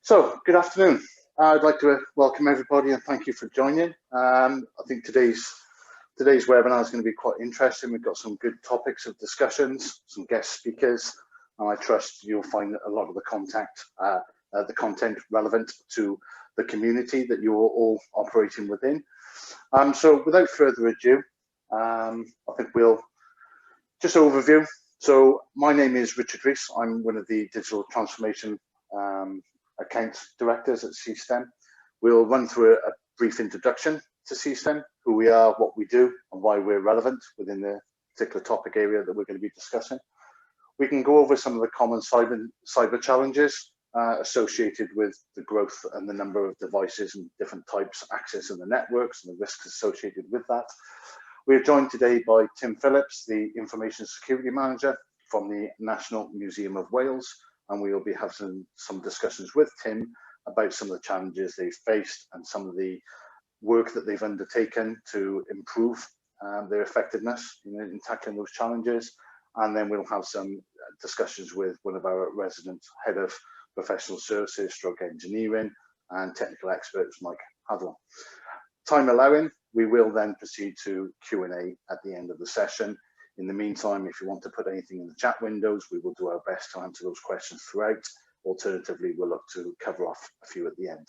So, good afternoon. I'd like to welcome everybody and thank you for joining. I think today's webinar is going to be quite interesting. We've got some good topics of discussions, some guest speakers, and I trust you'll find a lot of the content relevant to the community that you're all operating within. So, without further ado, I think we'll just overview. So, my name is Richard Rees. I'm one of the digital transformation account directors at CSTEM. We'll run through a brief introduction to CSTEM, who we are, what we do, and why we're relevant within the particular topic area that we're going to be discussing. We can go over some of the common cyber challenges associated with the growth and the number of devices and different types accessing the networks and the risks associated with that. We're joined today by Tim Phillips, the Information Security Manager from the National Museum of Wales, and we will be having some discussions with Tim about some of the challenges they've faced and some of the work that they've undertaken to improve their effectiveness in tackling those challenges. And then we'll have some discussions with one of our resident head of professional services, stroke engineering and technical experts, Mike Hatherall. Time allowing, we will then proceed to Q&A at the end of the session. In the meantime, if you want to put anything in the chat windows, we will do our best to answer those questions throughout. Alternatively, we'll look to cover off a few at the end.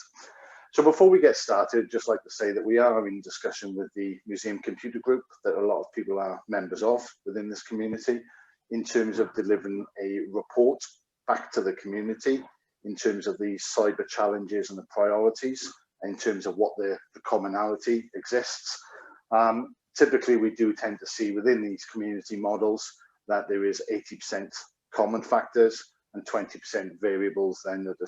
So before we get started, just like to say that we are in discussion with the Museum Computer Group that a lot of people are members of within this community in terms of delivering a report back to the community in terms of the cyber challenges and the priorities, in terms of what the commonality exists. Typically, we do tend to see within these community models that there is 80% common factors and 20% variables then that are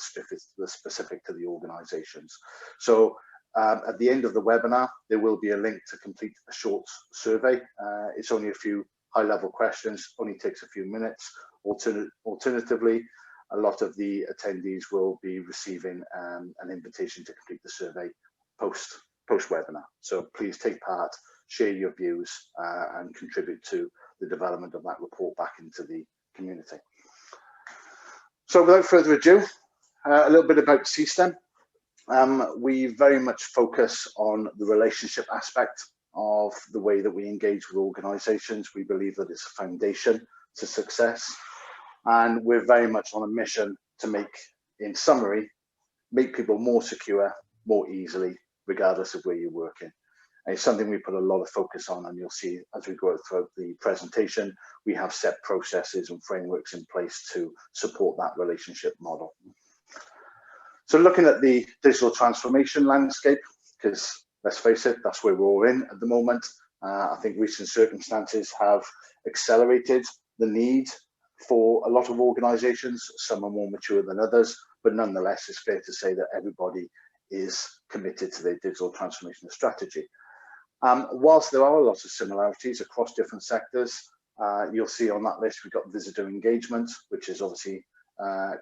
specific to the organizations. So at the end of the webinar, there will be a link to complete a short survey. It's only a few high-level questions, only takes a few minutes. Alternatively, a lot of the attendees will be receiving an invitation to complete the survey post-webinar. So please take part, share your views and contribute to the development of that report back into the community. So without further ado, a little bit about CSTEM. We very much focus on the relationship aspect of the way that we engage with organizations. We believe that it's a foundation to success. And we're very much on a mission to make, in summary, make people more secure, more easily, regardless of where you're working. And it's something we put a lot of focus on, and you'll see as we go throughout the presentation, we have set processes and frameworks in place to support that relationship model. So looking at the digital transformation landscape, because let's face it, that's where we're all in at the moment. I think recent circumstances have accelerated the need for a lot of organizations. Some are more mature than others, but nonetheless, it's fair to say that everybody is committed to their digital transformation strategy. Whilst there are a lot of similarities across different sectors, you'll see on that list, we've got visitor engagement, which is obviously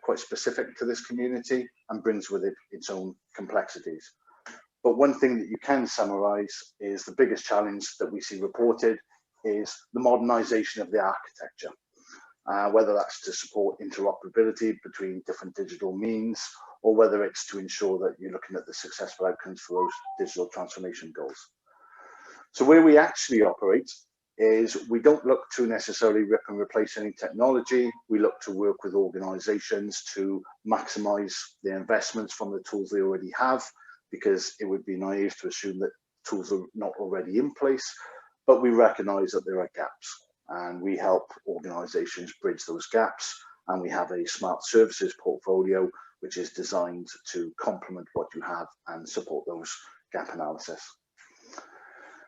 quite specific to this community and brings with it its own complexities. But one thing that you can summarize is the biggest challenge that we see reported is the modernization of the architecture. Whether that's to support interoperability between different digital means, or whether it's to ensure that you're looking at the successful outcomes for those digital transformation goals. So where we actually operate is we don't look to necessarily rip and replace any technology. We look to work with organizations to maximize their investments from the tools they already have, because it would be naive to assume that tools are not already in place, but we recognize that there are gaps. And we help organizations bridge those gaps. And we have a smart services portfolio, which is designed to complement what you have and support those gap analysis.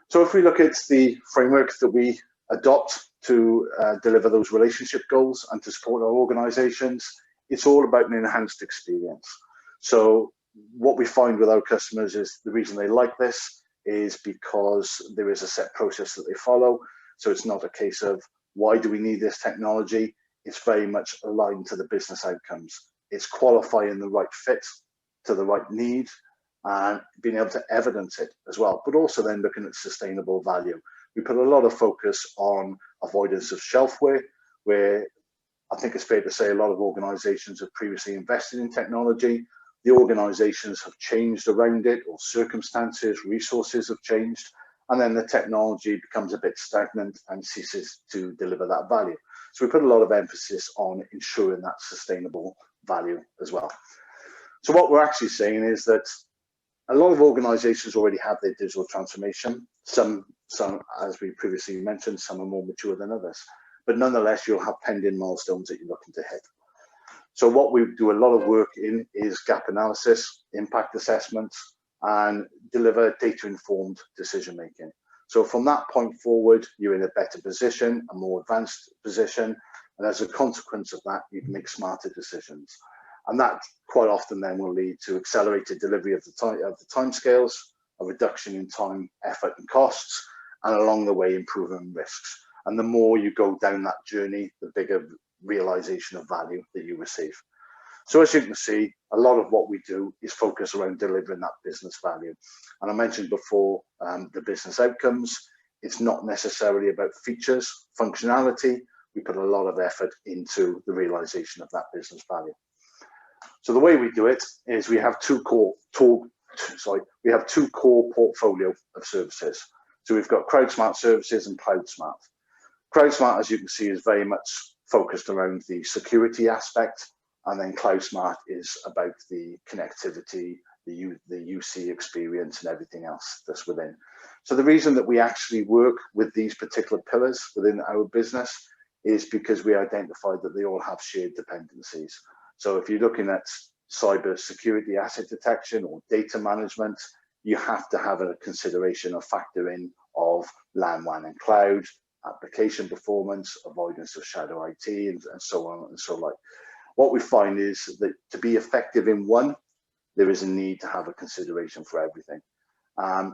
So if we look at the framework that we adopt to deliver those relationship goals and to support our organizations, it's all about an enhanced experience. So what we find with our customers is the reason they like this is because there is a set process that they follow. So it's not a case of why do we need this technology? It's very much aligned to the business outcomes. It's qualifying the right fit to the right need and being able to evidence it as well, but also then looking at sustainable value. We put a lot of focus on avoidance of shelfware, where I think it's fair to say a lot of organizations have previously invested in technology, the organizations have changed around it, or circumstances, resources have changed, and then the technology becomes a bit stagnant and ceases to deliver that value. So we put a lot of emphasis on ensuring that sustainable value as well. So what we're actually saying is that a lot of organizations already have their digital transformation. Some, as we previously mentioned, some are more mature than others. But nonetheless, you'll have pending milestones that you're looking to hit. So what we do a lot of work in is gap analysis, impact assessments, and deliver data-informed decision-making. So from that point forward, you're in a better position, a more advanced position, and as a consequence of that, you can make smarter decisions. And that quite often then will lead to accelerated delivery of the timescales, a reduction in time, effort, and costs, and along the way, improving risks. And the more you go down that journey, the bigger realization of value that you receive. So as you can see, a lot of what we do is focused around delivering that business value. And I mentioned before, the business outcomes. It's not necessarily about features, functionality. We put a lot of effort into the realization of that business value. So the way we do it is we have two core portfolio of services. So we've got CrowdSmart services and CloudSmart. CrowdSmart, as you can see, is very much focused around the security aspect, and then CloudSmart is about the connectivity, the UC experience, and everything else that's within. So the reason that we actually work with these particular pillars within our business is because we identified that they all have shared dependencies. So if you're looking at cyber security, asset detection, or data management, you have to have a consideration of factoring of LAN, WAN, and cloud, application performance, avoidance of shadow IT, and so on and so like. What we find is that to be effective in one, there is a need to have a consideration for everything.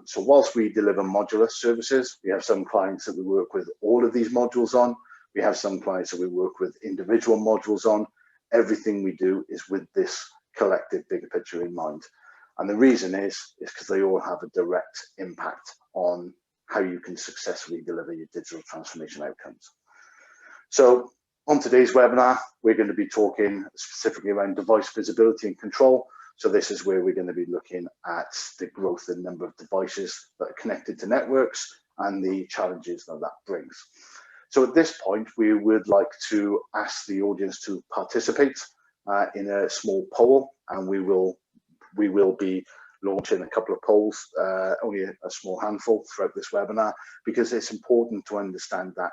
So whilst we deliver modular services, we have some clients that we work with all of these modules on. We have some clients that we work with individual modules on. Everything we do is with this collective bigger picture in mind. And the reason is because they all have a direct impact on how you can successfully deliver your digital transformation outcomes. So on today's webinar, we're going to be talking specifically around device visibility and control. So this is where we're going to be looking at the growth in number of devices that are connected to networks and the challenges that that brings. So at this point, we would like to ask the audience to participate in a small poll, and we will be launching a couple of polls, only a small handful throughout this webinar, because it's important to understand that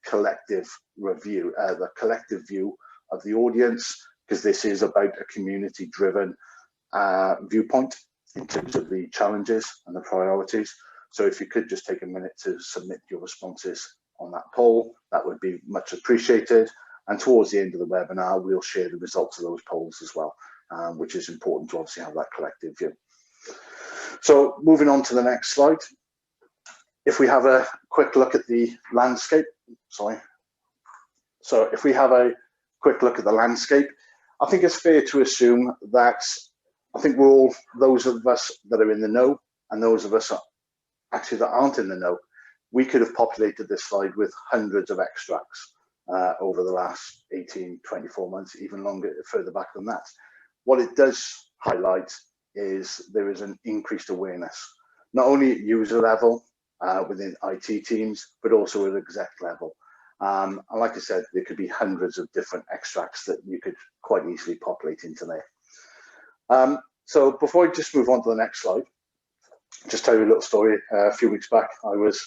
collective review, the collective view of the audience, because this is about a community-driven viewpoint in terms of the challenges and the priorities. So if you could just take a minute to submit your responses on that poll, that would be much appreciated. And towards the end of the webinar, we'll share the results of those polls as well, which is important to obviously have that collective view. So moving on to the next slide. If we have a quick look at the landscape, So if we have a quick look at the landscape, I think it's fair to assume that I think we're all, those of us that are in the know and those of us actually that aren't in the know, we could have populated this slide with hundreds of extracts over the last 18, 24 months, even longer, further back than that. What it does highlight is there is an increased awareness, not only at user level within IT teams, but also at exec level. And like I said, there could be hundreds of different extracts that you could quite easily populate into there. So before I just move on to the next slide, just tell you a little story. A few weeks back, I was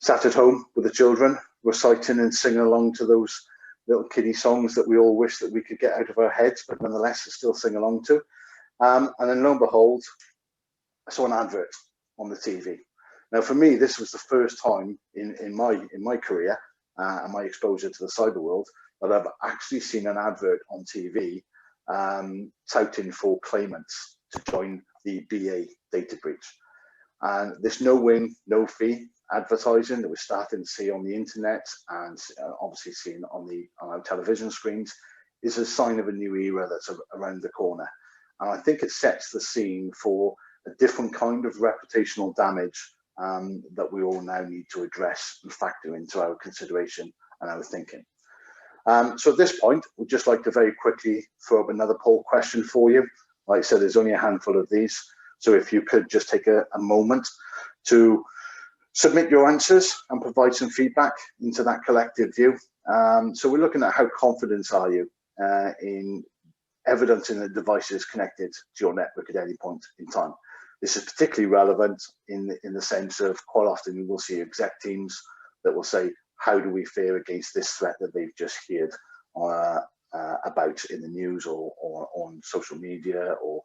sat at home with the children, reciting and singing along to those little kiddie songs that we all wish that we could get out of our heads, but nonetheless still sing along to. And then lo and behold, I saw an advert on the TV. Now for me, this was the first time in my career and my exposure to the cyber world that I've actually seen an advert on TV touting for claimants to join the BA data breach. And this no win, no fee advertising that we're starting to see on the internet and obviously seen on our television screens is a sign of a new era that's around the corner. And I think it sets the scene for a different kind of reputational damage that we all now need to address and factor into our consideration and our thinking. So at this point, we'd just like to very quickly throw up another poll question for you. Like I said, there's only a handful of these. So if you could just take a moment to submit your answers and provide some feedback into that collective view. So we're looking at how confident are you in evidencing that device is connected to your network at any point in time. This is particularly relevant in the sense of quite often you will see exec teams that will say, how do we fare against this threat that they've just heard about in the news or on social media or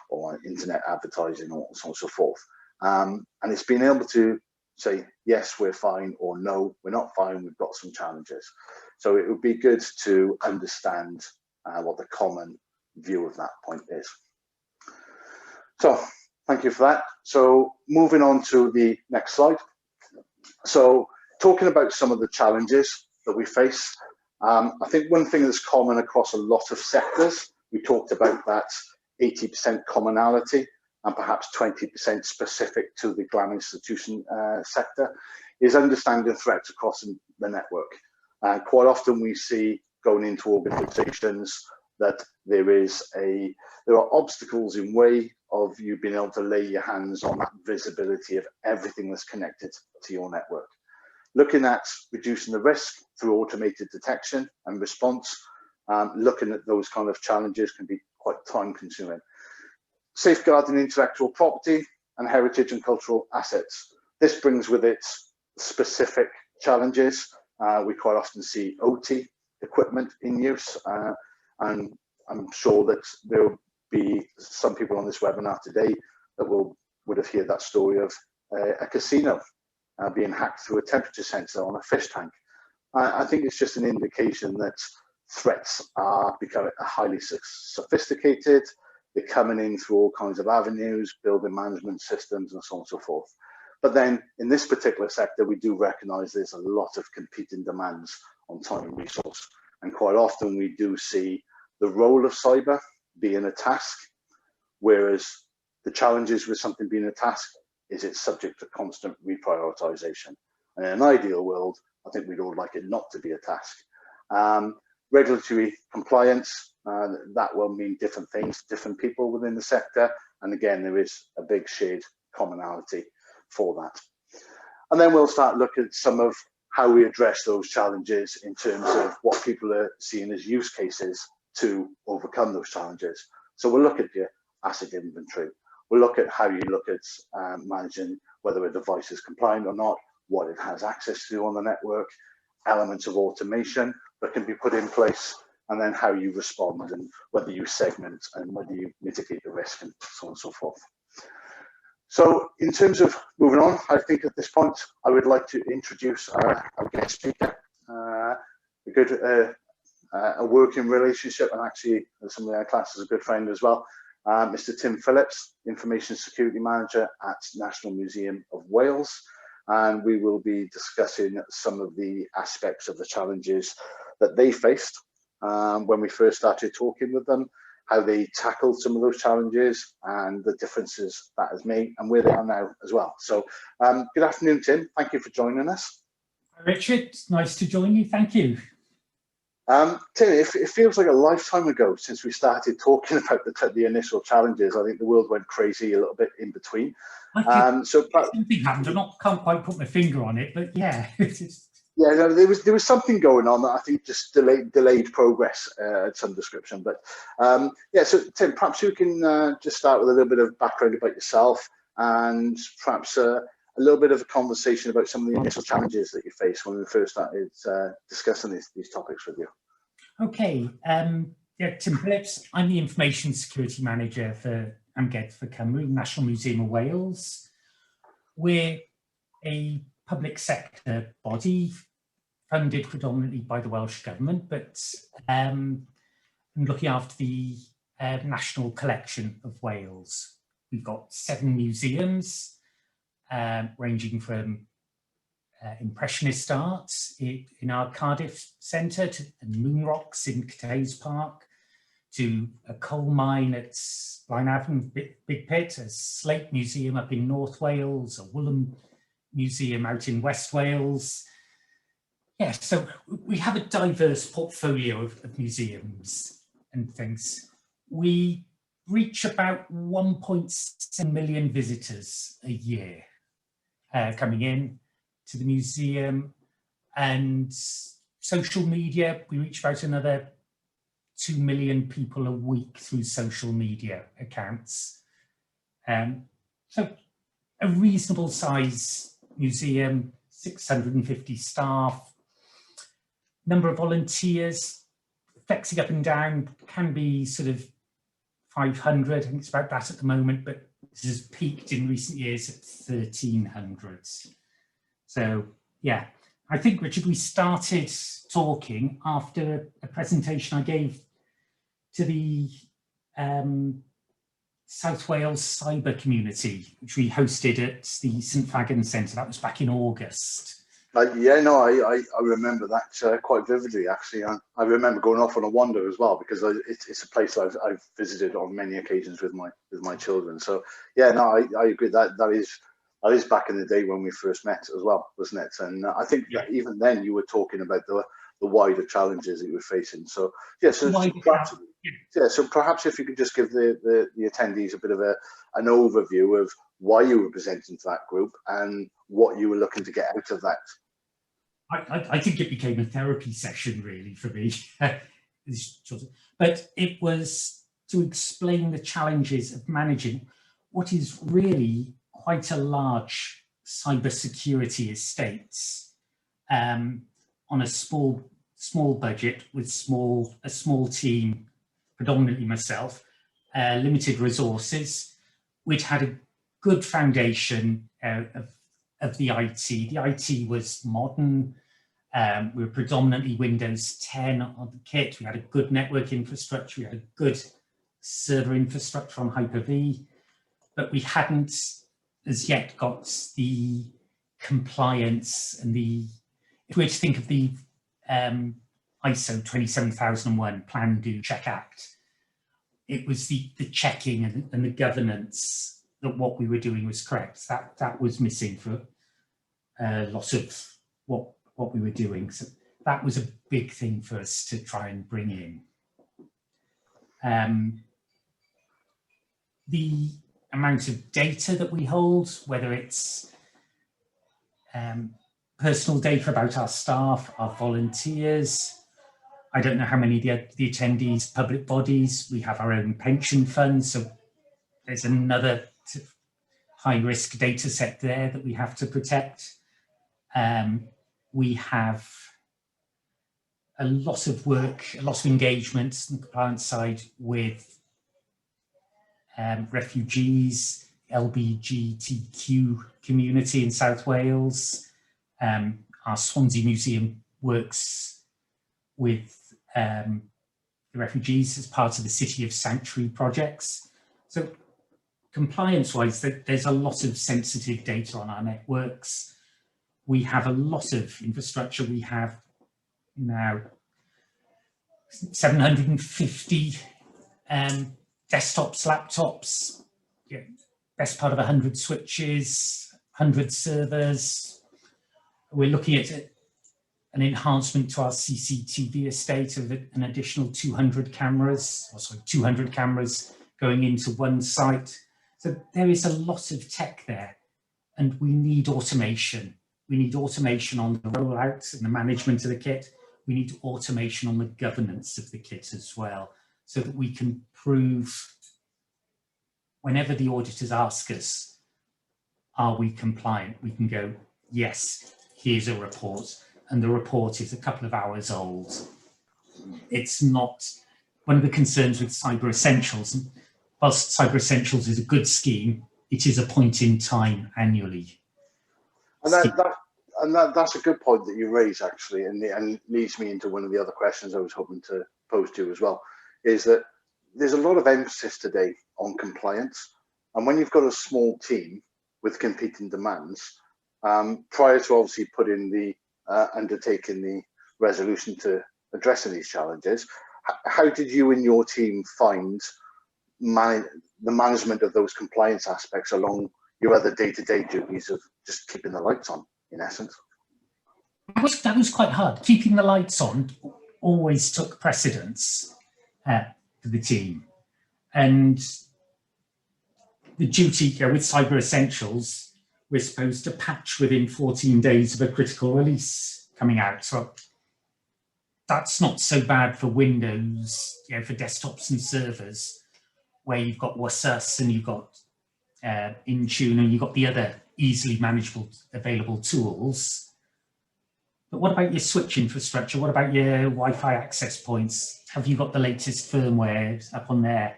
on internet advertising or so on and so forth. And it's being able to say, yes, we're fine, or no, we're not fine, we've got some challenges. So it would be good to understand what the common view of that point is. So thank you for that. So moving on to the next slide. So talking about some of the challenges that we face, I think one thing that's common across a lot of sectors, we talked about that 80% commonality and perhaps 20% specific to the GLAM institution sector, is understanding threats across the network. And quite often we see going into organizations that there are obstacles in way of you being able to lay your hands on that visibility of everything that's connected to your network. Looking at reducing the risk through automated detection and response, looking at those kind of challenges can be quite time consuming. Safeguarding intellectual property and heritage and cultural assets. This brings with it specific challenges. We quite often see OT equipment in use, and I'm sure that there will be some people on this webinar today that would have heard that story of a casino being hacked through a temperature sensor on a fish tank. I think it's just an indication that threats are becoming highly sophisticated. They're coming in through all kinds of avenues, building management systems and so on and so forth. But then in this particular sector, we do recognize there's a lot of competing demands on time and resource. And quite often we do see the role of cyber being a task, whereas the challenges with something being a task is it's subject to constant reprioritization. And in an ideal world, I think we'd all like it not to be a task. Regulatory compliance, that will mean different things to different people within the sector. And again, there is a big shared commonality for that. And then we'll start looking at some of how we address those challenges in terms of what people are seeing as use cases to overcome those challenges. So we'll look at your asset inventory. We'll look at how you look at managing whether a device is compliant or not, what it has access to on the network, elements of automation that can be put in place, and then how you respond and whether you segment and whether you mitigate the risk and so on and so forth. So in terms of moving on, I think at this point, I would like to introduce our guest speaker, a working relationship, and actually somebody in our class is a good friend as well, Mr. Tim Phillips, Information Security Manager at National Museum of Wales. And we will be discussing some of the aspects of the challenges that they faced when we first started talking with them, how they tackled some of those challenges and the differences that has made and where they are now as well. So good afternoon, Tim. Thank you for joining us. Richard, it's nice to join you. Thank you. Tim, it feels like a lifetime ago since we started talking about the initial challenges. I think the world went crazy a little bit in between. So something happened. I can't quite put my finger on it, but yeah. Yeah, no, there was something going on that I think just delayed progress at some description. But yeah, so Tim, perhaps you can just start with a little bit of background about yourself and perhaps a little bit of a conversation about some of the initial challenges that you faced when we first started discussing these topics with you. Okay, yeah, Tim Phillips. I'm the Information Security Manager for Amgueddfa Cymru, National Museum of Wales. We're a public sector body funded predominantly by the Welsh Government, but looking after the National Collection of Wales. We've got 7 museums, ranging from Impressionist art in our Cardiff Centre to the Moon Rocks in Cathays Park, to a coal mine at Blaenavon, Big Pit, a slate museum up in North Wales, a woolen museum out in West Wales. Yeah, so we have a diverse portfolio of museums and things. We reach about 1.7 million visitors a year coming in to the museum, and social media, we reach about another 2 million people a week through social media accounts. So a reasonable size museum, 650 staff, number of volunteers, flexing up and down, can be sort of 500, I think it's about that at the moment, but this has peaked in recent years at 1,300. So yeah, I think, Richard, we started talking after a presentation I gave to the South Wales cyber community, which we hosted at the St Fagans Centre. That was back in August. Yeah, no, I remember that quite vividly, actually. I remember going off on a wander as well, because it's a place I've visited on many occasions with my children. So yeah, no, I agree that is back in the day when we first met as well, wasn't it? And I think that even then you were talking about the wider challenges that you were facing. So yeah, so perhaps if you could just give the attendees a bit of an overview of why you were presenting to that group and what you were looking to get out of that. I think it became a therapy session really for me, but it was to explain the challenges of managing what is really quite a large cybersecurity estate on a small budget with a small team, predominantly myself, limited resources. We'd had a good foundation of the IT. The IT was modern. We were predominantly Windows 10 on the kit. We had a good network infrastructure. We had a good server infrastructure on Hyper-V, but we hadn't as yet got the compliance and if we were to think of the ISO 27001 Plan, Do, Check, Act, it was the checking and the governance that what we were doing was correct. That was missing for lots of what we were doing. So that was a big thing for us to try and bring in. The amount of data that we hold, whether it's personal data about our staff, our volunteers. I don't know how many of the attendees, public bodies. We have our own pension fund, so there's another high-risk data set there that we have to protect. We have a lot of work, a lot of engagement on the compliance side with refugees, LGBTQ community in South Wales. Our Swansea Museum works with the refugees as part of the City of Sanctuary projects. So compliance-wise, there's a lot of sensitive data on our networks. We have a lot of infrastructure. We have now 750 desktops, laptops, best part of 100 switches, 100 servers. We're looking at an enhancement to our CCTV estate of an additional 200 cameras, or sorry, 200 cameras going into one site. So there is a lot of tech there, and we need automation. We need automation on the rollout and the management of the kit. We need automation on the governance of the kit as well, so that we can prove, whenever the auditors ask us, are we compliant? We can go, yes, here's a report. And the report is a couple of hours old. It's not one of the concerns with Cyber Essentials. Whilst Cyber Essentials is a good scheme, it is a point in time annually. And that's a good point that you raise, actually, and leads me into one of the other questions I was hoping to pose to you as well, is that there's a lot of emphasis today on compliance. And when you've got a small team with competing demands, prior to obviously undertaking the resolution to addressing these challenges, how did you and your team find the management of those compliance aspects along your other day-to-day duties of just keeping the lights on, in essence? That was quite hard. Keeping the lights on always took precedence for the team. And the duty, with Cyber Essentials, we're supposed to patch within 14 days of a critical release coming out. So that's not so bad for Windows, for desktops and servers, where you've got WSUS and you've got Intune and you've got the other easily manageable available tools. But what about your switch infrastructure? What about your Wi-Fi access points? Have you got the latest firmware up on there?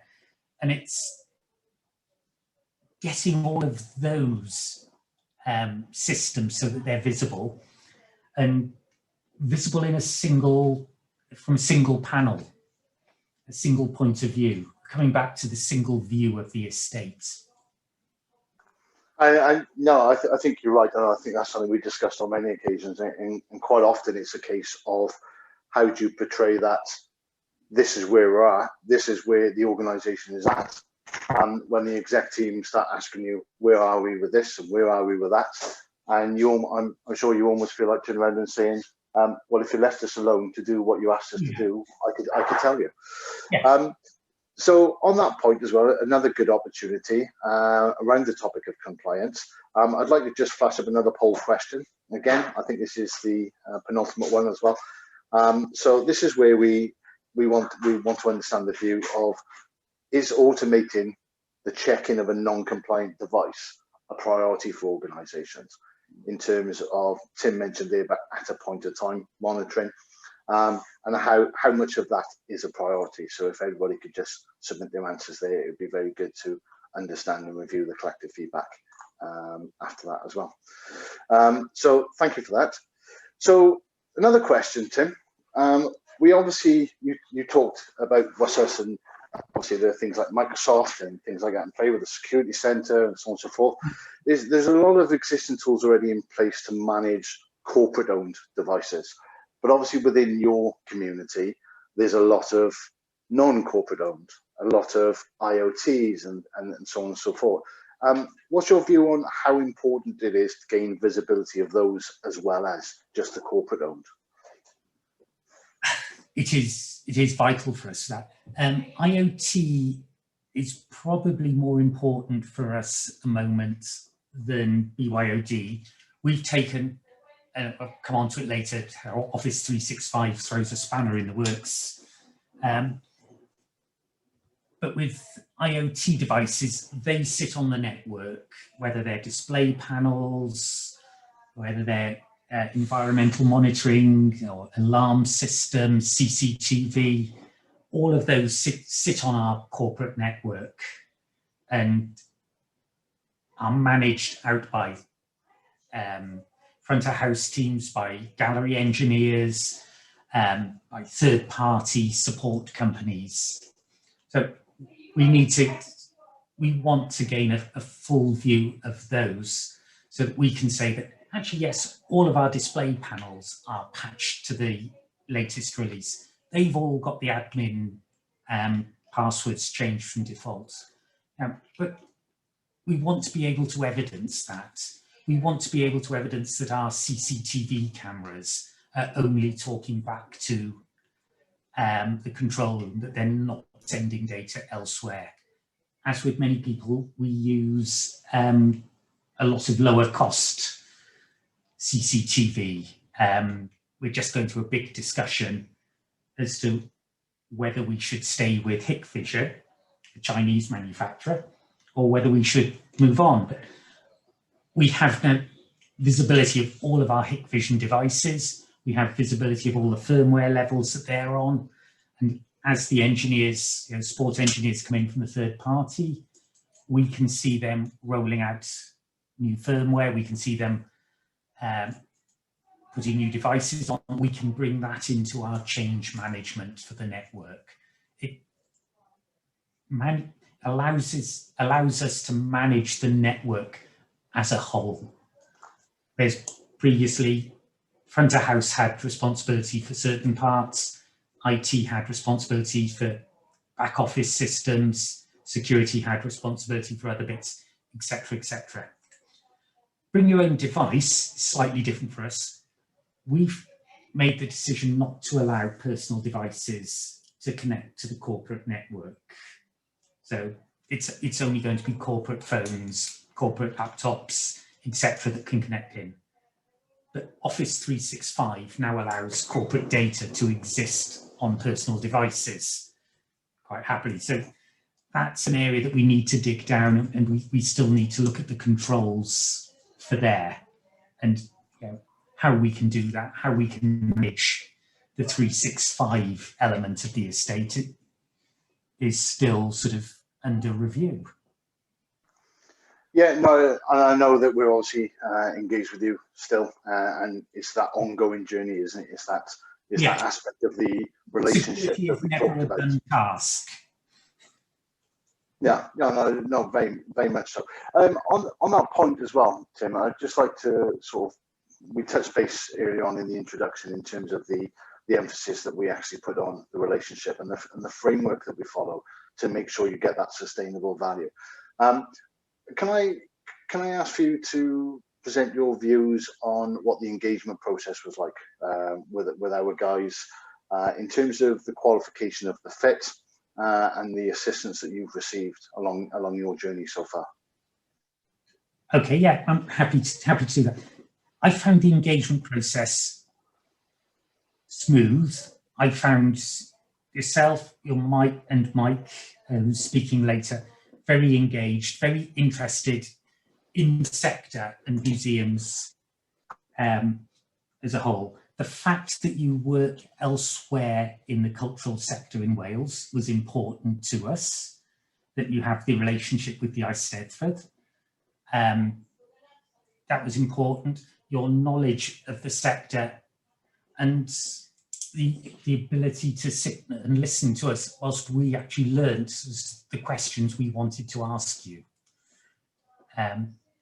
And it's getting all of those systems so that they're visible, and visible in from a single panel, a single point of view, coming back to the single view of the estate. No, I think you're right, and I think that's something we discussed on many occasions, and quite often it's a case of how do you portray that this is where we're at, this is where the organisation is at, and when the exec team start asking you, where are we with this and where are we with that, and I'm sure you almost feel like turning around and saying, well, if you left us alone to do what you asked us to do, I could tell you. Yeah. So on that point as well, another good opportunity around the topic of compliance. I'd like to just flash up another poll question. Again, I think this is the penultimate one as well. So this is where we want to understand the view of, is automating the check-in of a non-compliant device a priority for organisations in terms of, Tim mentioned there about at a point of time monitoring, and how much of that is a priority. So if everybody could just submit their answers there, it would be very good to understand and review the collective feedback after that as well. So thank you for that. So another question, Tim. We obviously, you talked about WSUS, and obviously there are things like Microsoft and things like that in play with the security center and so on and so forth. There's a lot of existing tools already in place to manage corporate owned devices. But obviously within your community, there's a lot of non-corporate owned, a lot of IoTs and so on and so forth. What's your view on how important it is to gain visibility of those as well as just the corporate owned? It is vital for us, that. IoT is probably more important for us at the moment than BYOD. We've taken, I'll come on to it later, how Office 365 throws a spanner in the works. But with IoT devices, they sit on the network, whether they're display panels, whether they're environmental monitoring or alarm systems, CCTV, all of those sit on our corporate network and are managed out by front of house teams, by gallery engineers, by third-party support companies. So we want to gain a full view of those so that we can say that actually, yes, all of our display panels are patched to the latest release. They've all got the admin passwords changed from default. But we want to be able to evidence that. We want to be able to evidence that our CCTV cameras are only talking back to the control room, that they're not sending data elsewhere. As with many people, we use a lot of lower cost CCTV. We're just going through a big discussion as to whether we should stay with Hikvision, a Chinese manufacturer, or whether we should move on. But we have now visibility of all of our Hikvision devices. We have visibility of all the firmware levels that they're on. And as the engineers, sport engineers come in from the third party, we can see them rolling out new firmware. We can see them putting new devices on. We can bring that into our change management for the network. It allows us to manage the network as a whole. There's previously, front of house had responsibility for certain parts, IT had responsibility for back office systems, security had responsibility for other bits, etc., etc. Bring your own device is slightly different for us. We've made the decision not to allow personal devices to connect to the corporate network. So it's only going to be corporate phones, corporate laptops, etc. that can connect in. But Office 365 now allows corporate data to exist on personal devices quite happily. So that's an area that we need to dig down, and we still need to look at the controls for there, and how we can do that, how we can manage the 365 element of the estate is still sort of under review. Yeah, no, and I know that we're obviously engaged with you still, and it's that ongoing journey, isn't it? It's that aspect of the relationship that we talked about. Task. Yeah, no, very much so. On that point as well, Tim, I'd just like to sort of, we touched base earlier on in the introduction in terms of the emphasis that we actually put on the relationship and the framework that we follow to make sure you get that sustainable value. Can I ask for you to present your views on what the engagement process was like with our guys in terms of the qualification of the fit and the assistance that you've received along your journey so far? Okay, yeah, I'm happy to do that. I found the engagement process smooth. I found yourself, Mike, who's speaking later, very engaged, very interested in the sector and museums as a whole. The fact that you work elsewhere in the cultural sector in Wales was important to us, that you have the relationship with the Eisteddfod. That was important. Your knowledge of the sector and the ability to sit and listen to us whilst we actually learned the questions we wanted to ask you.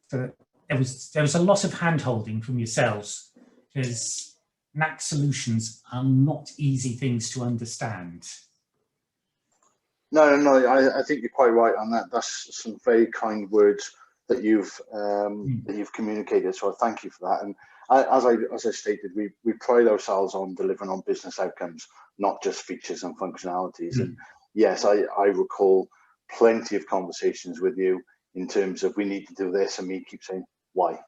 So there was a lot of hand-holding from yourselves, because NAC solutions are not easy things to understand. No, I think you're quite right on that. That's some very kind words that you've communicated. So I thank you for that. And as I stated, we pride ourselves on delivering on business outcomes, not just features and functionalities. And yes, I recall plenty of conversations with you in terms of we need to do this, and me keep saying, why?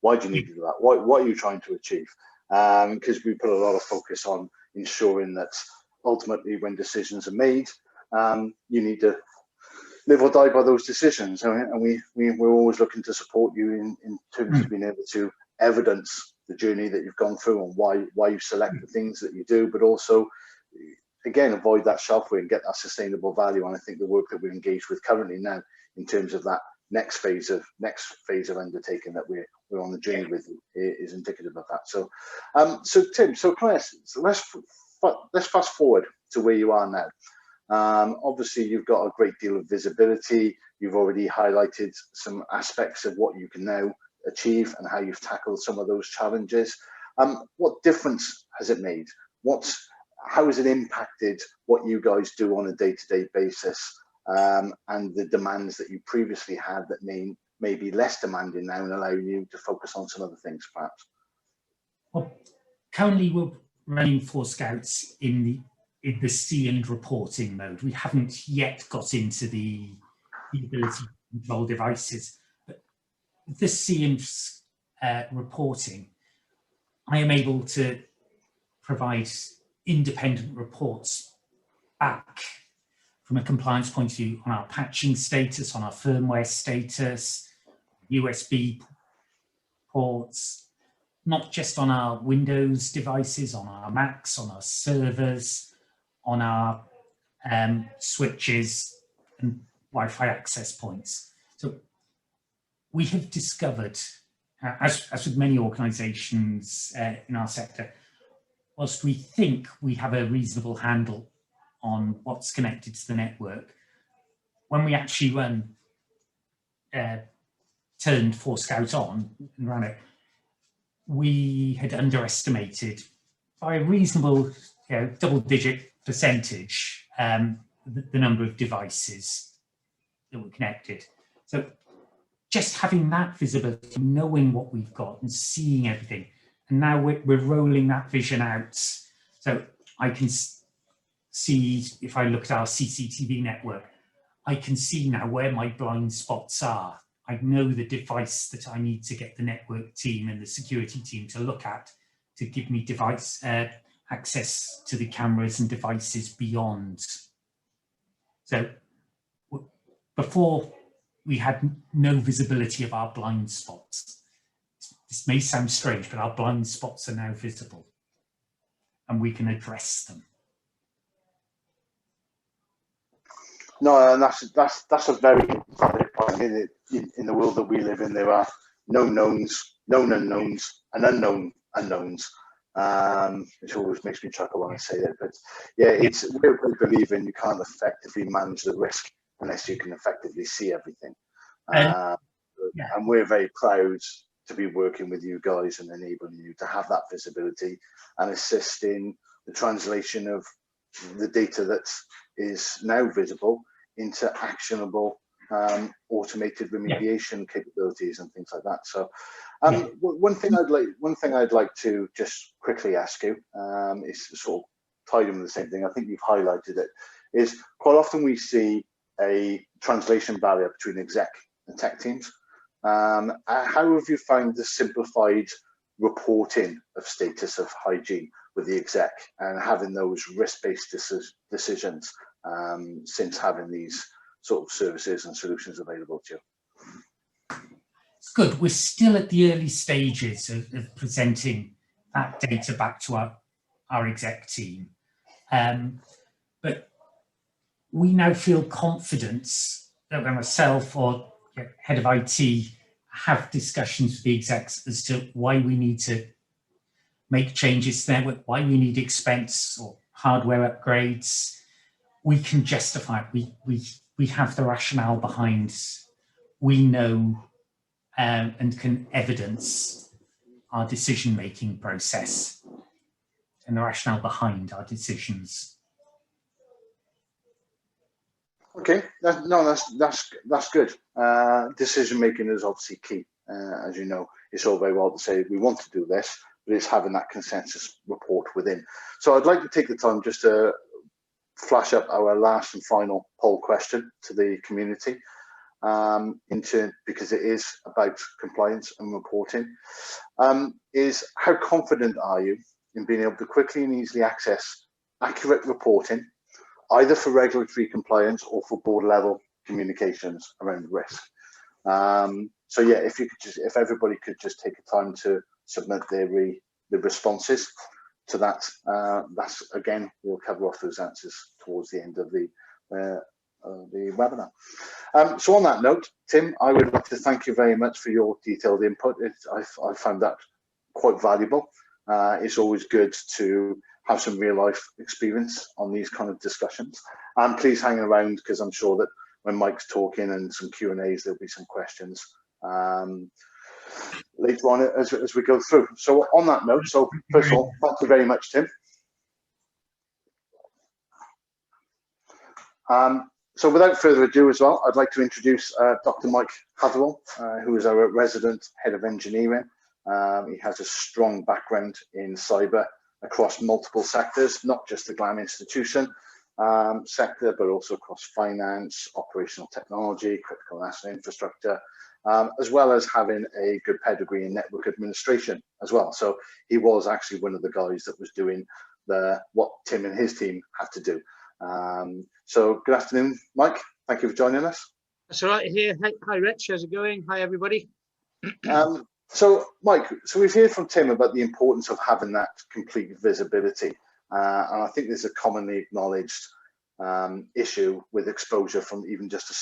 Why do you need to do that? What are you trying to achieve? Because we put a lot of focus on ensuring that ultimately when decisions are made, you need to live or die by those decisions. And we're always looking to support you in terms of being able to evidence the journey that you've gone through and why you select the things that you do, but also, again, avoid that shelfware and get that sustainable value. And I think the work that we're engaged with currently now in terms of that next phase of undertaking that we're on the journey with is indicative of that. So, so Tim, let's fast forward to where you are now. Obviously, you've got a great deal of visibility. You've already highlighted some aspects of what you can now achieve and how you've tackled some of those challenges. What difference has it made? How has it impacted what you guys do on a day-to-day basis, and the demands that you previously had that may be less demanding now and allow you to focus on some other things, perhaps? Well, currently we're running 4 Scouts in the see and reporting mode. We haven't yet got into the ability to control devices. But with the see and reporting, I am able to provide independent reports back from a compliance point of view on our patching status, on our firmware status, USB ports, not just on our Windows devices, on our Macs, on our servers, on our switches and Wi-Fi access points. So we have discovered, as with many organisations in our sector, whilst we think we have a reasonable handle on what's connected to the network, when we actually turned 4 Scout on and ran it, we had underestimated by a reasonable double-digit percentage the number of devices that were connected. So just having that visibility, knowing what we've got and seeing everything, and now we're rolling that vision out. So I can see, if I look at our CCTV network, I can see now where my blind spots are. I know the device that I need to get the network team and the security team to look at to give me device access to the cameras and devices beyond. So before, we had no visibility of our blind spots. This may sound strange, but our blind spots are now visible and we can address them. No, and that's a very valid point. In the world that we live in, there are known knowns, known unknowns, and unknown unknowns. Which always makes me chuckle when I say that. But yeah, we're a believer in you can't effectively manage the risk unless you can effectively see everything. And we're very proud to be working with you guys and enabling you to have that visibility and assist in the translation of the data that is now visible into actionable automated remediation capabilities and things like that. So one thing I'd like to just quickly ask you is sort of tied in with the same thing. I think you've highlighted it, is quite often we see a translation barrier between exec and tech teams. How have you found the simplified reporting of status of hygiene with the exec and having those risk-based decisions since having these sort of services and solutions available to you? It's good. We're still at the early stages of presenting that data back to our exec team. But we now feel confidence that when myself or head of IT have discussions with the execs as to why we need to make changes to the network, why we need expense or hardware upgrades, we can justify it. We have the rationale behind, we know and can evidence our decision-making process and the rationale behind our decisions. Okay, that's good. Decision-making is obviously key. As you know, it's all very well to say we want to do this, but it's having that consensus report within. So I'd like to take the time just to flash up our last and final poll question to the community, because it is about compliance and reporting, is how confident are you in being able to quickly and easily access accurate reporting, either for regulatory compliance or for board level communications around risk? So yeah, if everybody could just take a time to submit their responses to that, that's, again, we'll cover off those answers towards the end of the webinar. So on that note, Tim, I would like to thank you very much for your detailed input. I found that quite valuable. It's always good to have some real life experience on these kind of discussions. And please hang around, because I'm sure that when Mike's talking and some Q&As, there'll be some questions later on as we go through. So on that note, so first of all, thank you very much, Tim. So without further ado as well, I'd like to introduce Dr. Mike Hatherall, who is our resident head of engineering. He has a strong background in cyber across multiple sectors, not just the GLAM institution sector, but also across finance, operational technology, critical national infrastructure, as well as having a good pedigree in network administration as well. So he was actually one of the guys that was doing what Tim and his team had to do. So good afternoon, Mike. Thank you for joining us. That's all right here. Hi, Rich. How's it going? Hi, everybody. So, Mike, so we've heard from Tim about the importance of having that complete visibility. And I think there's a commonly acknowledged issue with exposure from even just a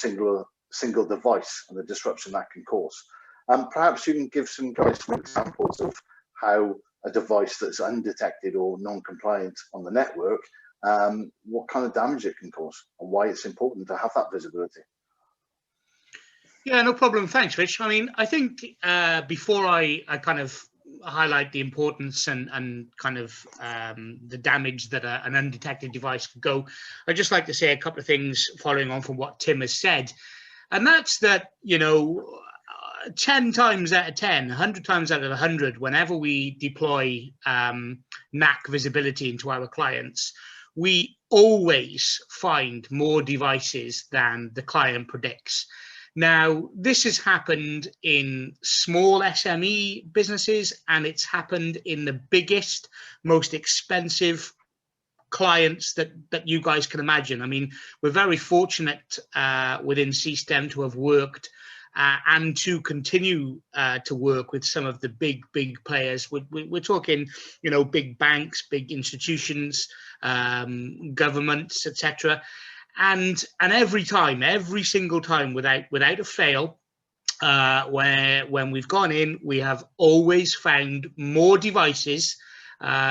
single device and the disruption that can cause. Perhaps you can give some examples of how a device that's undetected or non-compliant on the network, what kind of damage it can cause and why it's important to have that visibility. Yeah, no problem. Thanks, Rich. I mean, I think before I kind of highlight the importance and kind of the damage that an undetected device could go, I'd just like to say a couple of things following on from what Tim has said. And that's that, 10 times out of 10, 100 times out of 100, whenever we deploy NAC visibility into our clients, we always find more devices than the client predicts. Now, this has happened in small SME businesses, and it's happened in the biggest, most expensive clients that you guys can imagine. I mean, we're very fortunate within CSTEM to have worked and to continue to work with some of the big players. We're talking, you know, big banks, big institutions, governments, etc. And every single time, without a fail, when we've gone in, we have always found more devices,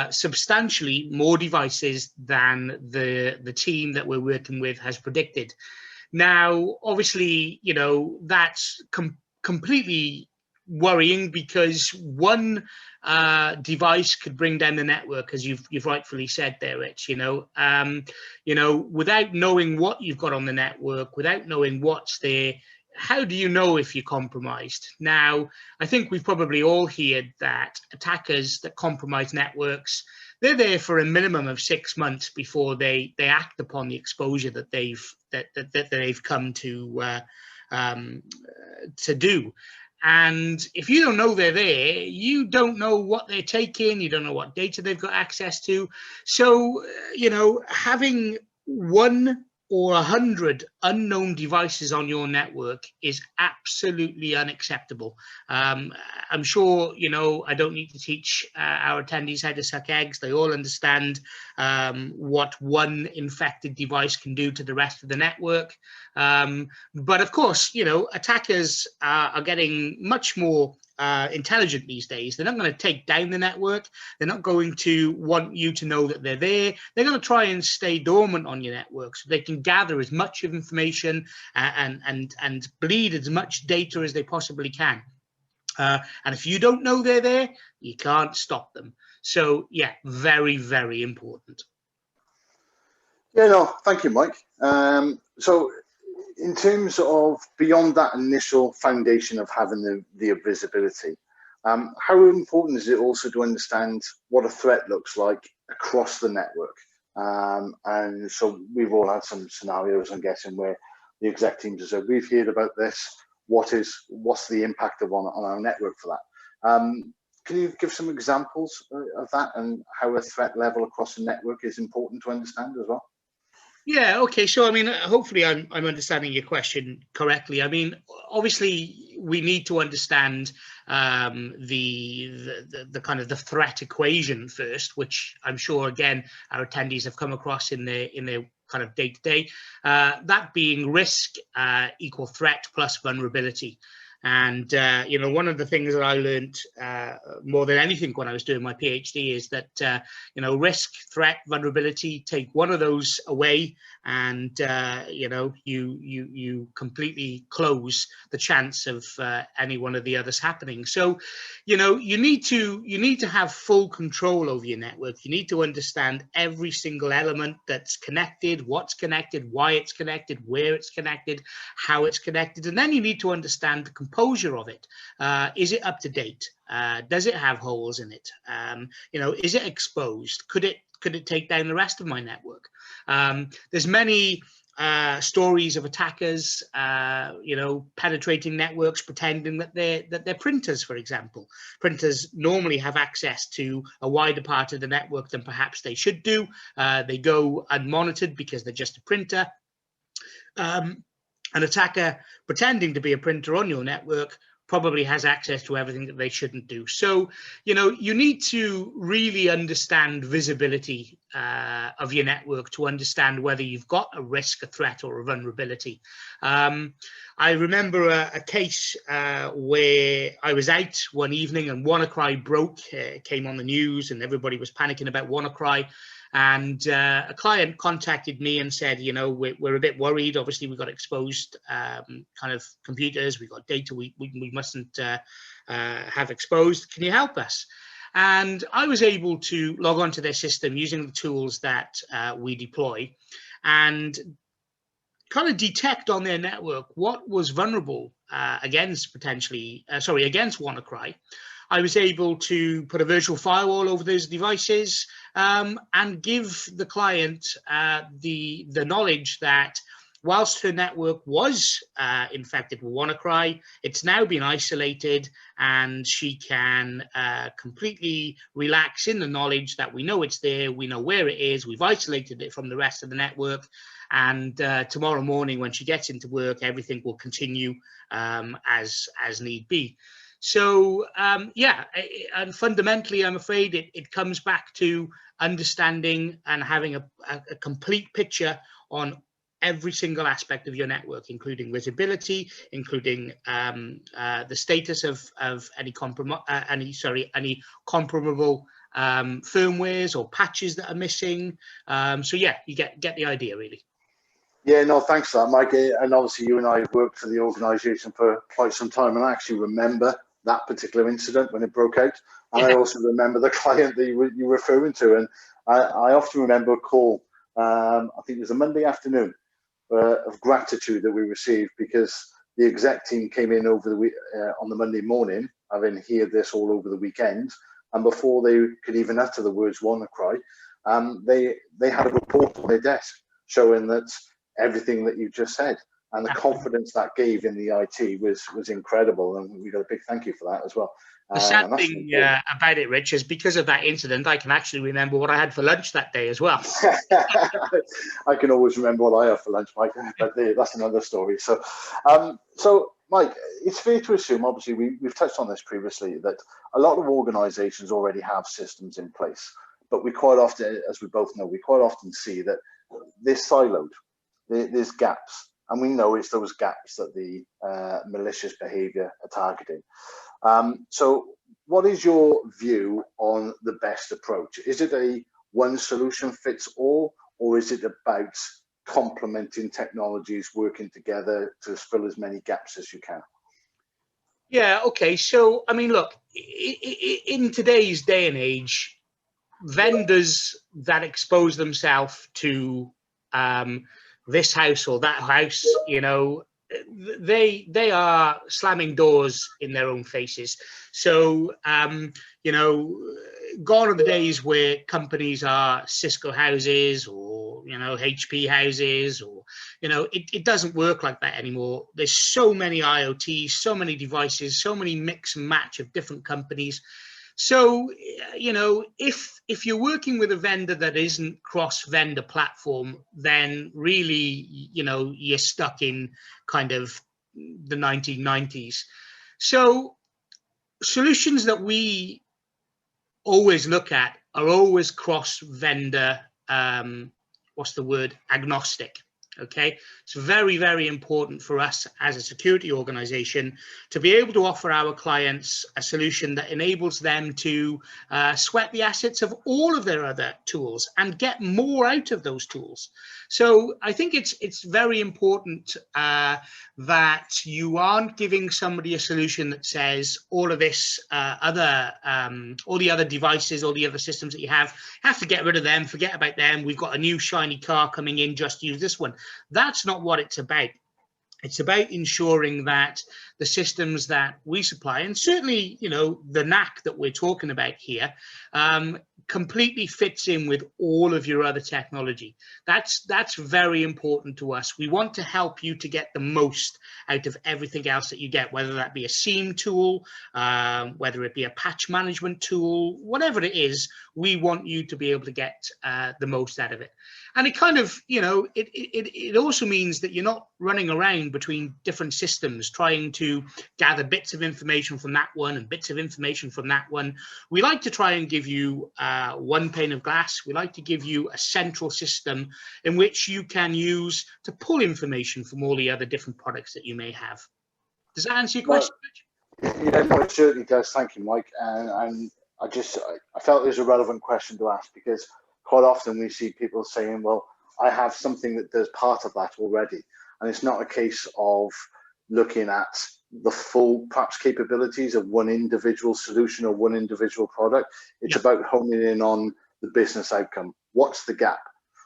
substantially more devices than the team that we're working with has predicted. Now, obviously, you know, that's completely worrying, because one device could bring down the network, as you've rightfully said there, Rich. You know, without knowing what you've got on the network, without knowing what's there, how do you know if you're compromised? Now, I think we've probably all heard that attackers that compromise networks, they're there for a minimum of 6 months before they act upon the exposure that they've come to do. And if you don't know they're there, you don't know what they're taking, you don't know what data they've got access to. So, you know, having 1 or 100 unknown devices on your network is absolutely unacceptable. I'm sure, you know, I don't need to teach our attendees how to suck eggs. They all understand what one infected device can do to the rest of the network. But of course, you know, attackers are getting much more intelligent these days. They're not going to take down the network. They're not going to want you to know that they're there. They're going to try and stay dormant on your network so they can gather as much of information and bleed as much data as they possibly can. And if you don't know they're there, you can't stop them. So yeah, very, very important. Yeah, no, thank you, Mike. So in terms of beyond that initial foundation of having the visibility, how important is it also to understand what a threat looks like across the network? And so we've all had some scenarios, I'm guessing, where the exec teams have said, we've heard about this, what's the impact on our network for that? Can you give some examples of that and how a threat level across the network is important to understand as well? Yeah, okay. So, I mean, hopefully I'm understanding your question correctly. I mean, obviously, we need to understand the kind of the threat equation first, which I'm sure, again, our attendees have come across in their kind of day-to-day. That being risk equal threat plus vulnerability. And, you know, one of the things that I learned more than anything when I was doing my PhD is that, you know, risk, threat, vulnerability, take one of those away and, you know, you completely close the chance of any one of the others happening. So, you know, you need to have full control over your network. You need to understand every single element that's connected, what's connected, why it's connected, where it's connected, how it's connected. And then you need to understand the composure of it. Is it up to date? Does it have holes in it? You know, is it exposed? Could it take down the rest of my network? There's many stories of attackers, you know, penetrating networks, pretending that they're printers, for example. Printers normally have access to a wider part of the network than perhaps they should do. They go unmonitored because they're just a printer. An attacker pretending to be a printer on your network probably has access to everything that they shouldn't do. So, you know, you need to really understand visibility of your network to understand whether you've got a risk, a threat, or a vulnerability. I remember a case where I was out one evening and WannaCry broke, came on the news, and everybody was panicking about WannaCry. And a client contacted me and said, you know, we're a bit worried. Obviously, we got exposed kind of computers. We got data we mustn't have exposed. Can you help us? And I was able to log onto their system using the tools that we deploy and kind of detect on their network what was vulnerable against WannaCry, I was able to put a virtual firewall over those devices and give the client the knowledge that whilst her network was infected with WannaCry, it's now been isolated, and she can completely relax in the knowledge that we know it's there, we know where it is, we've isolated it from the rest of the network, and tomorrow morning when she gets into work, everything will continue as need be. So yeah, and fundamentally, I'm afraid it comes back to understanding and having a complete picture on every single aspect of your network, including visibility, including the status of any compromisable firmwares or patches that are missing. So yeah, you get the idea, really. Yeah, no, thanks for that, Mike. And obviously, you and I have worked for the organisation for quite some time, and I actually remember that particular incident when it broke out. And I also remember the client that you were referring to, and I often remember a call. I think it was a Monday afternoon. Of gratitude that we received, because the exec team came in over the week on the Monday morning, having heard this all over the weekend, and before they could even utter the words WannaCry, they had a report on their desk showing that everything that you just said, and the confidence that gave in the IT was incredible, and we got a big thank you for that as well. The sad thing about it, Rich, is because of that incident, I can actually remember what I had for lunch that day as well. I can always remember what I have for lunch, Mike, but that's another story. So, Mike, it's fair to assume, obviously, we've touched on this previously, that a lot of organisations already have systems in place, but we quite often, as we both know, we quite often see that they're siloed, there's gaps, and we know it's those gaps that the malicious behaviour are targeting. So what is your view on the best approach? Is it a one solution fits all, or is it about complementing technologies, working together to fill as many gaps as you can? Yeah, okay. So, I mean, look, in today's day and age, vendors that expose themselves to this house or that house, you know, they are slamming doors in their own faces. So, you know, gone are the days where companies are Cisco houses or, you know, HP houses, or, you know, it doesn't work like that anymore. There's so many IoTs, so many devices, so many mix and match of different companies. So, you know, if you're working with a vendor that isn't cross-vendor platform, then really, you know, you're stuck in kind of the 1990s. So solutions that we always look at are always cross-vendor, agnostic. Okay, it's very, very important for us as a security organization to be able to offer our clients a solution that enables them to sweat the assets of all of their other tools and get more out of those tools. So I think it's very important that you aren't giving somebody a solution that says all of this all the other devices, all the other systems that you have to get rid of them, forget about them. We've got a new shiny car coming in, just use this one. That's not what it's about. It's about ensuring that the systems that we supply, and certainly, you know, the NAC that we're talking about here, completely fits in with all of your other technology. That's very important to us. We want to help you to get the most out of everything else that you get, whether that be a SIEM tool, whether it be a patch management tool, whatever it is, we want you to be able to get the most out of it. And it kind of, you know, it also means that you're not running around between different systems trying to gather bits of information from that one and bits of information from that one. We like to try and give you one pane of glass. We like to give you a central system in which you can use to pull information from all the other different products that you may have. Does that answer your question, Rich? Yeah, no, it certainly does. Thank you, Mike. And I felt it was a relevant question to ask, because quite often we see people saying, well, I have something that does part of that already. And it's not a case of looking at the full perhaps capabilities of one individual solution or one individual product. It's about honing in on the business outcome. What's the gap?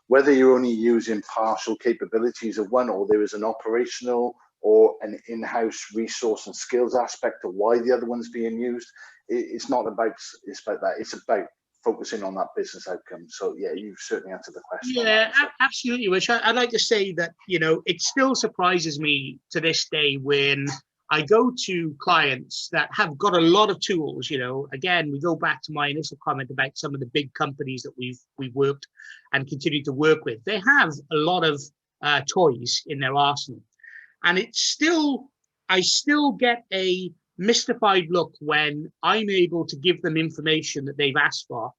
Whether you're only using partial capabilities of one, or there is an operational or an in-house resource and skills aspect of why the other one's being used. It's not about, it's about that. It's about focusing on that business outcome. So yeah, you've certainly answered the question. Yeah, absolutely, Rich. I'd like to say that, you know, it still surprises me to this day when I go to clients that have got a lot of tools. You know, again, we go back to my initial comment about some of the big companies that we've worked and continue to work with. They have a lot of toys in their arsenal, and it's still, I still get a mystified look when I'm able to give them information that they've asked for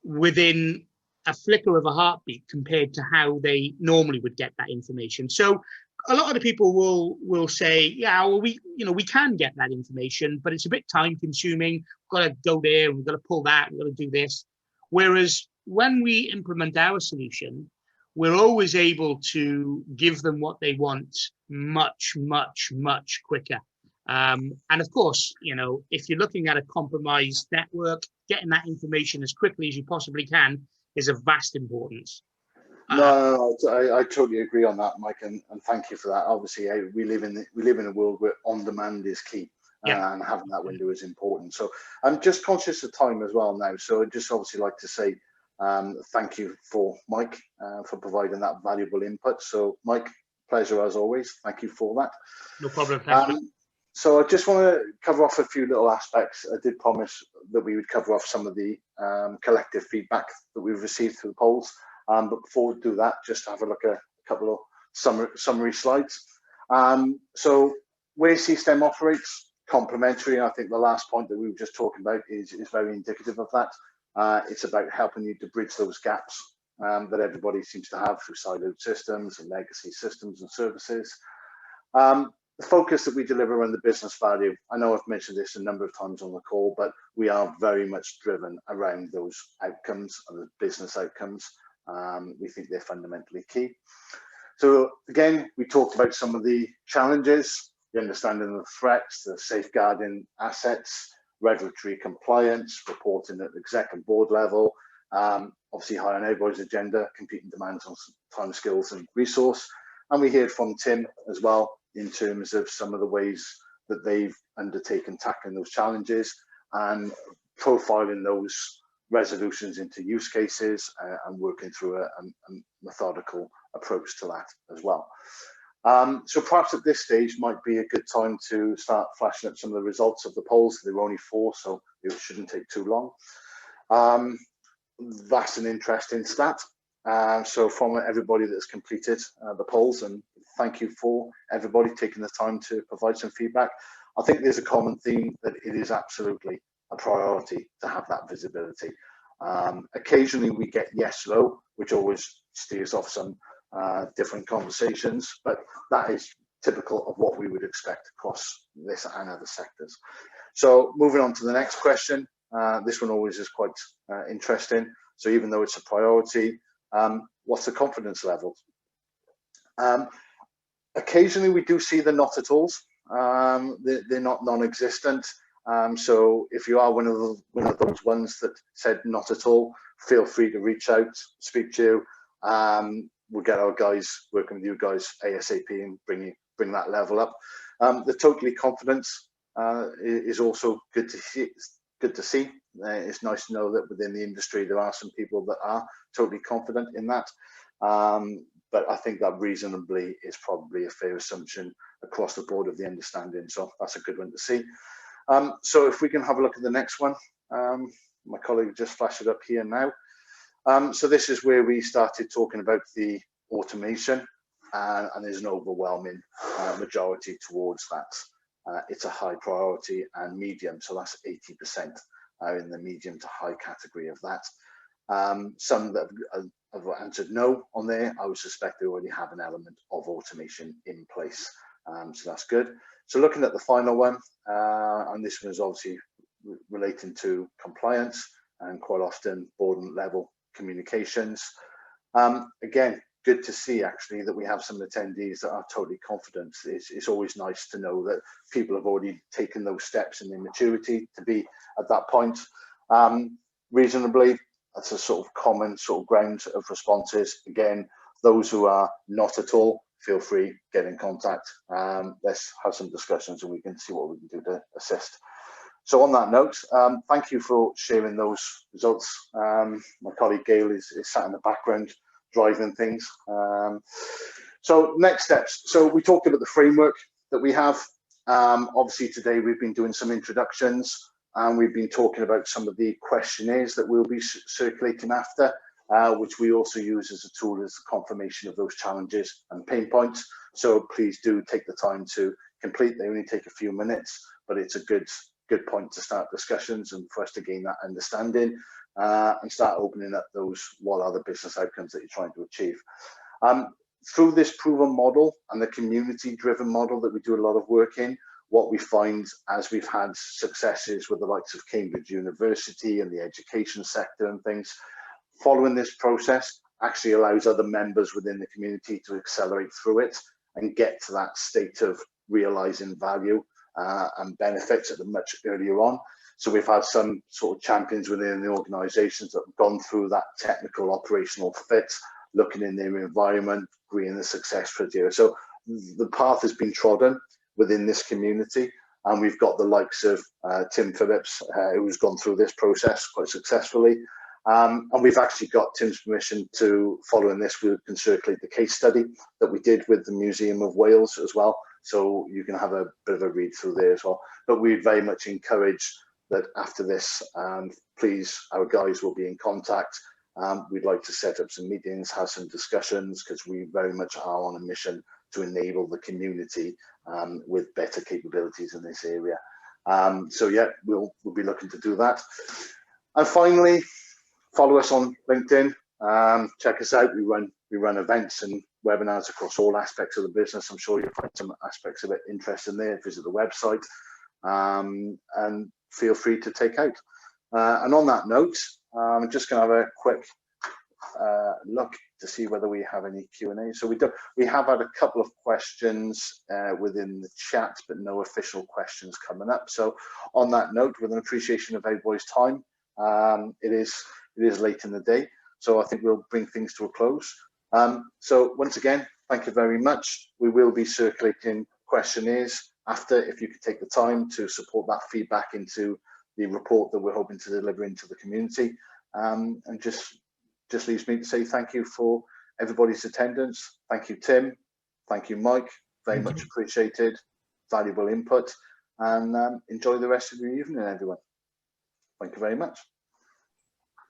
within a flicker of a heartbeat compared to how they normally would get that information. So a lot of the people will say, yeah, well, we can get that information, but it's a bit time consuming. We've got to go there, we've got to pull that, we've got to do this. Whereas when we implement our solution, we're always able to give them what they want much, much, much quicker. And of course, you know, if you're looking at a compromised network, getting that information as quickly as you possibly can is of vast importance. No, I totally agree on that, Mike, and thank you for that. Obviously, we live in a world where on demand is key, and having that window is important. So I'm just conscious of time as well now. So I'd just obviously like to say thank you for Mike for providing that valuable input. So Mike, pleasure as always. Thank you for that. No problem. Thank you. So I just want to cover off a few little aspects. I did promise that we would cover off some of the collective feedback that we've received through the polls. But before we do that, just have a look at a couple of summary slides. So where CSTEM operates, complementary. I think the last point that we were just talking about is very indicative of that. It's about helping you to bridge those gaps that everybody seems to have through siloed systems and legacy systems and services. The focus that we deliver on the business value, I know I've mentioned this a number of times on the call, but we are very much driven around those outcomes and the business outcomes. We think they're fundamentally key. So again, we talked about some of the challenges, the understanding of the threats, the safeguarding assets, regulatory compliance, reporting at the exec and board level, obviously high on everybody's agenda, competing demands on time, skills and resource. And we heard from Tim as well in terms of some of the ways that they've undertaken tackling those challenges and profiling those resolutions into use cases and working through a methodical approach to that as well. So perhaps at this stage might be a good time to start flashing up some of the results of the polls. There were only 4, so it shouldn't take too long. That's an interesting stat. So from everybody that's completed the polls, and thank you for everybody taking the time to provide some feedback. I think there's a common theme that it is absolutely a priority to have that visibility. Occasionally we get yes, no, which always steers off some different conversations, but that is typical of what we would expect across this and other sectors. So moving on to the next question, this one always is quite interesting. So even though it's a priority, what's the confidence level? Occasionally we do see the not at alls. They're not non-existent. So if you are one of those ones that said not at all, feel free to reach out, speak to you. We'll get our guys working with you guys ASAP and bring that level up. The totally confidence is also good to see. It's nice to know that within the industry there are some people that are totally confident in that. But I think that reasonably is probably a fair assumption across the board of the understanding. So that's a good one to see. So if we can have a look at the next one, my colleague just flashed it up here now. So this is where we started talking about the automation, and there's an overwhelming majority towards that. It's a high priority and medium, so that's 80% in the medium to high category of that. Some that have answered no on there, I would suspect they already have an element of automation in place. So that's good. So looking at the final one, and this one is obviously relating to compliance and quite often board level communications. Again, good to see actually that we have some attendees that are totally confident. It's always nice to know that people have already taken those steps in their maturity to be at that point. Reasonably, that's a sort of common sort of ground of responses. Again, those who are not at all, feel free, get in contact. Let's have some discussions and we can see what we can do to assist. So on that note, thank you for sharing those results. My colleague Gail is sat in the background driving things. So next steps. So we talked about the framework that we have. Obviously today we've been doing some introductions and we've been talking about some of the questionnaires that we'll be circulating after, which we also use as a tool as a confirmation of those challenges and pain points. So please do take the time to complete. They only take a few minutes, but it's a good point to start discussions and for us to gain that understanding and start opening up those what are the business outcomes that you're trying to achieve. Through this proven model and the community driven model that we do a lot of work in, what we find as we've had successes with the likes of Cambridge University and the education sector and things, following this process actually allows other members within the community to accelerate through it and get to that state of realizing value and benefits at a much earlier on. So we've had some sort of champions within the organisations that have gone through that technical operational fit, looking in their environment, agreeing the success criteria. So the path has been trodden within this community, and we've got the likes of Tim Phillips, who's gone through this process quite successfully. And we've actually got Tim's permission to, following this, we can circulate the case study that we did with the Museum of Wales as well. So you can have a bit of a read through there as well. But we very much encourage that after this, please, our guys will be in contact. We'd like to set up some meetings, have some discussions, because we very much are on a mission to enable the community with better capabilities in this area. So yeah, we'll be looking to do that. And finally, follow us on LinkedIn. Check us out. We run events and webinars across all aspects of the business. I'm sure you'll find some aspects of it interesting there. Visit the website and feel free to take out. And on that note, I'm just going to have a quick look to see whether we have any Q&A. So we have had a couple of questions within the chat, but no official questions coming up. So on that note, with an appreciation of everybody's time, it is late in the day, so I think we'll bring things to a close. So once again, thank you very much. We will be circulating questionnaires after, if you could take the time to support that feedback into the report that we're hoping to deliver into the community. And just leaves me to say thank you for everybody's attendance. Thank you, Tim. Thank you, Mike. Very much appreciated. Valuable input. And enjoy the rest of your evening, everyone. Thank you very much.